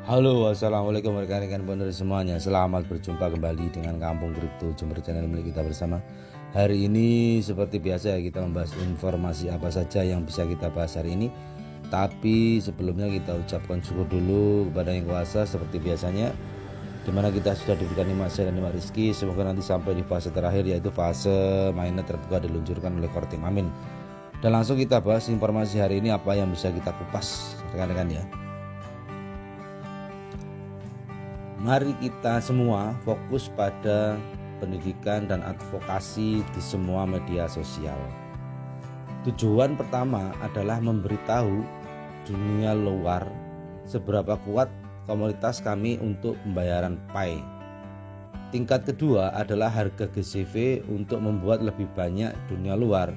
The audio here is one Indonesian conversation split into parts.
Halo, assalamualaikum rekan-rekan pondok semuanya. Selamat berjumpa kembali dengan Kampung Kripto Jember, channel milik kita bersama. Hari ini seperti biasa kita membahas informasi apa saja yang bisa kita bahas hari ini. Tapi sebelumnya kita ucapkan syukur dulu kepada Yang Kuasa seperti biasanya, dimana kita sudah diberikan nikmat sehat dan nikmat rezeki. Semoga nanti sampai di fase terakhir, yaitu fase mainnet terbuka diluncurkan oleh Kortim. Amin. Dan langsung kita bahas informasi hari ini apa yang bisa kita kupas rekan-rekan ya. Mari kita semua fokus pada pendidikan dan advokasi di semua media sosial. Tujuan pertama adalah memberitahu dunia luar seberapa kuat komunitas kami untuk pembayaran PAI. Tingkat kedua adalah harga GCV untuk membuat lebih banyak dunia luar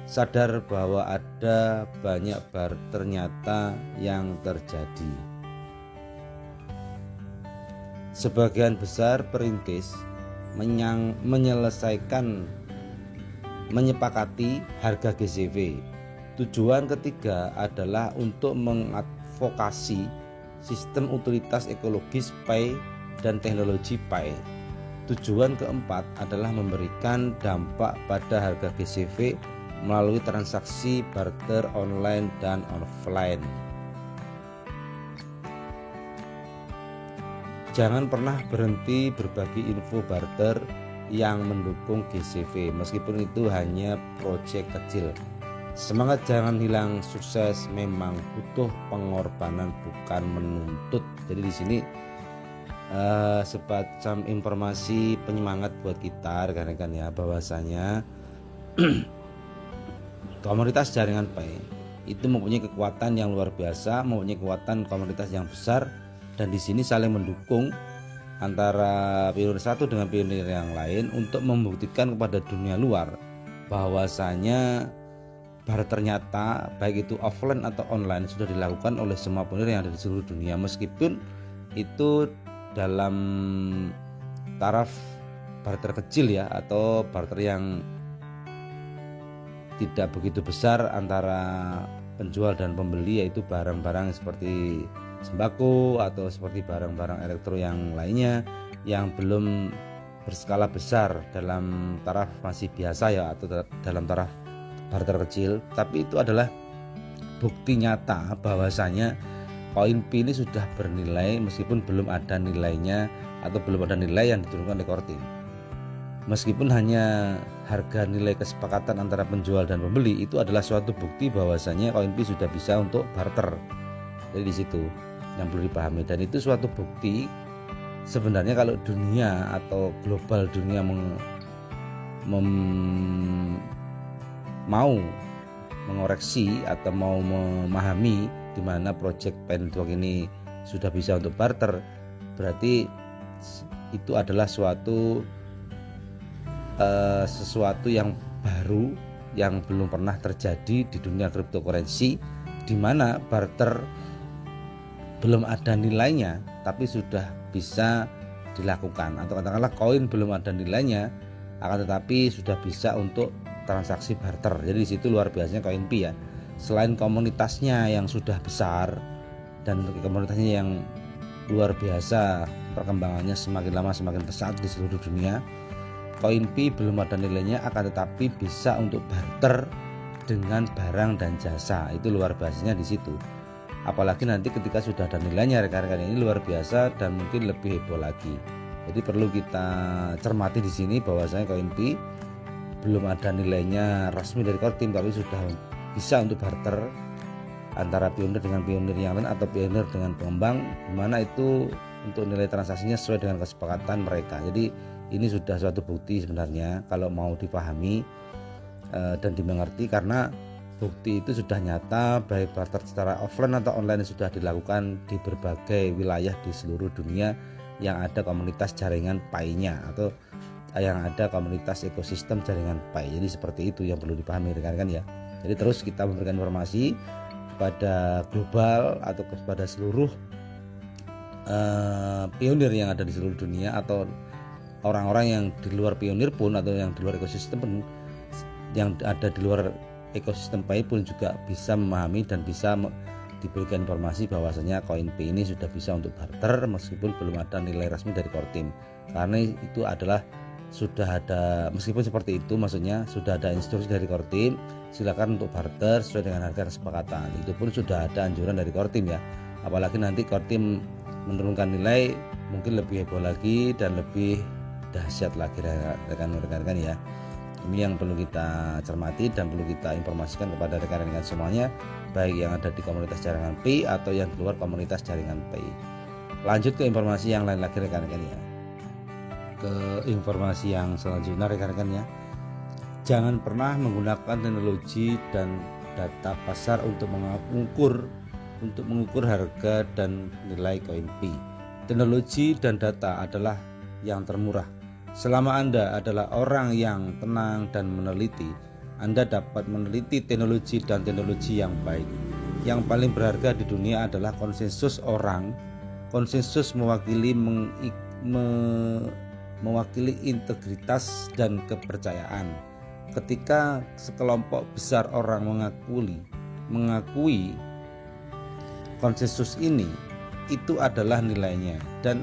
sadar bahwa ada banyak barter nyata yang terjadi. Sebagian besar perintis menyepakati harga GCV. Tujuan ketiga adalah untuk mengadvokasi sistem utilitas ekologis PAI dan teknologi PAI. Tujuan keempat adalah memberikan dampak pada harga GCV melalui transaksi barter online dan offline. Jangan pernah berhenti berbagi info barter yang mendukung GCV, meskipun itu hanya proyek kecil. Semangat jangan hilang, sukses memang butuh pengorbanan bukan menuntut. Jadi di sini semacam informasi penyemangat buat kita rekan-rekan ya, bahwasanya komunitas jaringan PAI itu mempunyai kekuatan yang luar biasa, mempunyai kekuatan komunitas yang besar. Dan di sini saling mendukung antara pionir satu dengan pionir yang lain untuk membuktikan kepada dunia luar bahwasanya barter nyata baik itu offline atau online sudah dilakukan oleh semua pionir yang ada di seluruh dunia, meskipun itu dalam taraf barter kecil ya, atau barter yang tidak begitu besar antara penjual dan pembeli, yaitu barang-barang seperti sembako atau seperti barang-barang elektro yang lainnya yang belum berskala besar dalam taraf masih biasa ya, atau dalam taraf barter kecil. Tapi itu adalah bukti nyata bahwasanya koin P ini sudah bernilai meskipun belum ada nilainya atau belum ada nilai yang diturunkan oleh Kortim. Meskipun hanya harga nilai kesepakatan antara penjual dan pembeli, itu adalah suatu bukti bahwasanya koin P sudah bisa untuk barter. Jadi di situ yang perlu dipahami, dan itu suatu bukti sebenarnya kalau dunia atau global dunia mau mengoreksi atau mau memahami di mana proyek PAI Network ini sudah bisa untuk barter, berarti itu adalah sesuatu yang baru yang belum pernah terjadi di dunia cryptocurrency, di mana barter belum ada nilainya tapi sudah bisa dilakukan, atau katakanlah koin belum ada nilainya akan tetapi sudah bisa untuk transaksi barter. Jadi di situ luar biasanya koin P ya. Selain komunitasnya yang sudah besar dan komunitasnya yang luar biasa, perkembangannya semakin lama semakin pesat di seluruh dunia, koin P belum ada nilainya akan tetapi bisa untuk barter dengan barang dan jasa. Itu luar biasanya di situ. Apalagi nanti ketika sudah ada nilainya rekan-rekan, ini luar biasa dan mungkin lebih heboh lagi. Jadi perlu kita cermati di sini bahwasanya koin P belum ada nilainya resmi dari Kortim tapi sudah bisa untuk barter antara pionir dengan pionir yang lain atau pionir dengan pengembang, dimana itu untuk nilai transaksinya sesuai dengan kesepakatan mereka. Jadi ini sudah suatu bukti sebenarnya kalau mau dipahami dan dimengerti, karena bukti itu sudah nyata baik barter secara offline atau online sudah dilakukan di berbagai wilayah di seluruh dunia yang ada komunitas jaringan PAI-nya atau yang ada komunitas ekosistem jaringan PAI. Jadi seperti itu yang perlu dipahami rekan-rekan ya. Jadi terus kita memberikan informasi pada global atau kepada seluruh pionir yang ada di seluruh dunia, atau orang-orang yang di luar pionir pun atau yang di luar ekosistem pun, yang ada di luar ekosistem PAI pun juga bisa memahami dan bisa diberikan informasi bahwasanya koin P ini sudah bisa untuk barter meskipun belum ada nilai resmi dari Kortim. Karena itu adalah sudah ada, meskipun seperti itu maksudnya sudah ada instruksi dari Kortim, silakan untuk barter sesuai dengan harga kesepakatan. Itu pun sudah ada anjuran dari Kortim ya. Apalagi nanti Kortim menurunkan nilai mungkin lebih heboh lagi dan lebih dahsyat lagi rekan-rekan ya. Ini yang perlu kita cermati dan perlu kita informasikan kepada rekan-rekan semuanya, baik yang ada di komunitas jaringan P atau yang di luar komunitas jaringan P. Lanjut ke informasi yang lain lagi rekan-rekan ya. Ke informasi yang selanjutnya rekan-rekan ya. Jangan pernah menggunakan teknologi dan data pasar untuk mengukur harga dan nilai koin P. Teknologi dan data adalah yang termurah. Selama Anda adalah orang yang tenang dan meneliti, Anda dapat meneliti teknologi dan teknologi yang baik. Yang paling berharga di dunia adalah konsensus orang. Konsensus mewakili integritas dan kepercayaan. Ketika sekelompok besar orang mengakui konsensus ini, itu adalah nilainya, dan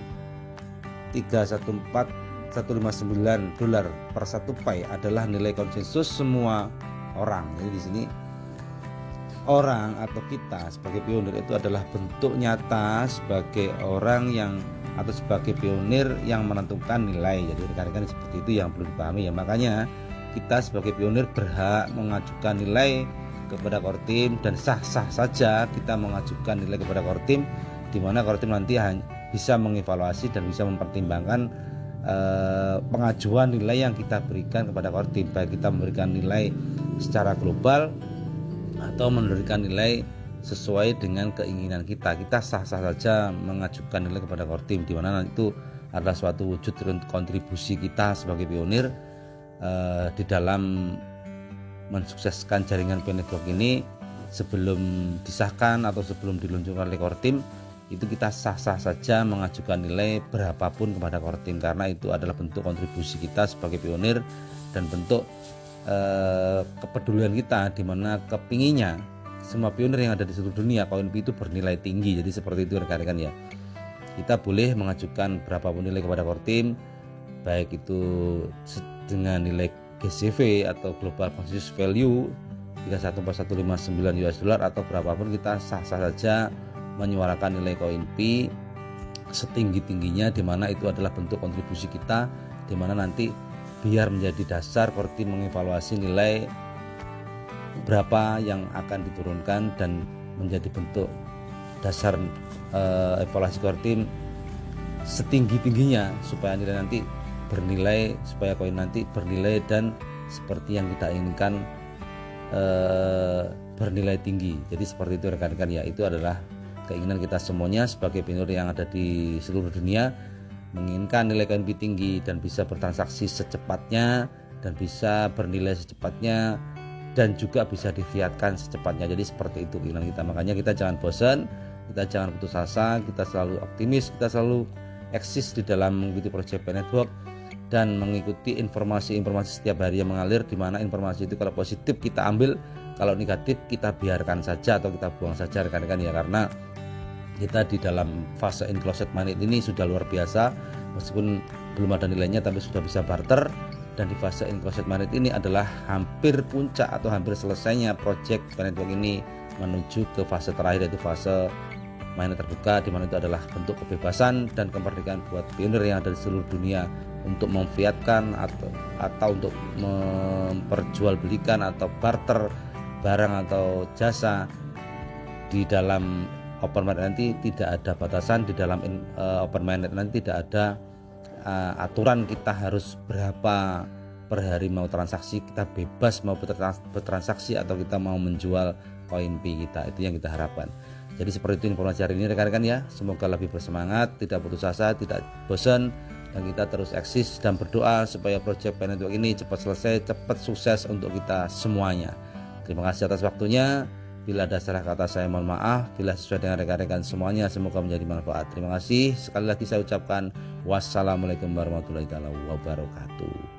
314.159 dolar per 1 pai adalah nilai konsensus semua orang. Jadi di sini orang atau kita sebagai pionir itu adalah bentuk nyata sebagai orang yang atau sebagai pionir yang menentukan nilai. Jadi rekan-rekan seperti itu yang perlu dipahami ya. Makanya kita sebagai pionir berhak mengajukan nilai kepada Kortim, dan sah-sah saja kita mengajukan nilai kepada Kortim, di mana Kortim nanti bisa mengevaluasi dan bisa mempertimbangkan pengajuan nilai yang kita berikan kepada Kortim, baik kita memberikan nilai secara global atau memberikan nilai sesuai dengan keinginan kita. Kita sah-sah saja mengajukan nilai kepada Kortim, di mana itu adalah suatu wujud kontribusi kita sebagai pionir di dalam mensukseskan jaringan P Network ini. Sebelum disahkan atau sebelum diluncurkan oleh Kortim, itu kita sah-sah saja mengajukan nilai berapapun kepada Kortim, karena itu adalah bentuk kontribusi kita sebagai pionir dan bentuk kepedulian kita, di mana kepinginnya semua pionir yang ada di seluruh dunia koin P itu bernilai tinggi. Jadi seperti itu rekan-rekan ya. Kita boleh mengajukan berapapun nilai kepada Kortim, baik itu dengan nilai GCV atau Global Consensus Value 314.159 US dollar atau berapapun, kita sah-sah saja menyuarakan nilai koin P setinggi-tingginya, di mana itu adalah bentuk kontribusi kita, di mana nanti biar menjadi dasar Kortim mengevaluasi nilai berapa yang akan diturunkan dan menjadi bentuk dasar evaluasi Kortim setinggi-tingginya, supaya nilai nanti bernilai, supaya koin nanti bernilai dan seperti yang kita inginkan bernilai tinggi. Jadi seperti itu rekan-rekan ya. Itu adalah keinginan kita semuanya sebagai pionir yang ada di seluruh dunia, menginginkan nilai koin P tinggi dan bisa bertransaksi secepatnya dan bisa bernilai secepatnya dan juga bisa difiatkan secepatnya. Jadi seperti itu keinginan kita. Makanya kita jangan bosan, kita jangan putus asa, kita selalu optimis, kita selalu eksis di dalam mengikuti proyek P Network dan mengikuti informasi-informasi setiap hari yang mengalir, di mana informasi itu kalau positif kita ambil, kalau negatif kita biarkan saja atau kita buang saja rekan-rekan ya. Karena kita di dalam fase enclosed money ini sudah luar biasa, meskipun belum ada nilainya tapi sudah bisa barter. Dan di fase enclosed money ini adalah hampir puncak atau hampir selesainya project P Network ini menuju ke fase terakhir, yaitu fase mainnet terbuka, di mana itu adalah bentuk kebebasan dan kemerdekaan buat pionir yang ada di seluruh dunia untuk memfiatkan atau untuk memperjualbelikan atau barter barang atau jasa. Di dalam open mainnet nanti tidak ada batasan, di dalam open mainnet nanti tidak ada aturan kita harus berapa per hari mau transaksi, kita bebas mau bertransaksi atau kita mau menjual koin P kita. Itu yang kita harapkan. Jadi seperti itu informasi hari ini rekan-rekan ya. Semoga lebih bersemangat, tidak putus asa, tidak bosan, dan kita terus eksis dan berdoa supaya proyek P Network ini cepat selesai, cepat sukses untuk kita semuanya. Terima kasih atas waktunya. Bila ada salah kata saya mohon maaf. Bila sesuai dengan rekan-rekan semuanya semoga menjadi manfaat. Terima kasih. Sekali lagi saya ucapkan wassalamualaikum warahmatullahi wabarakatuh.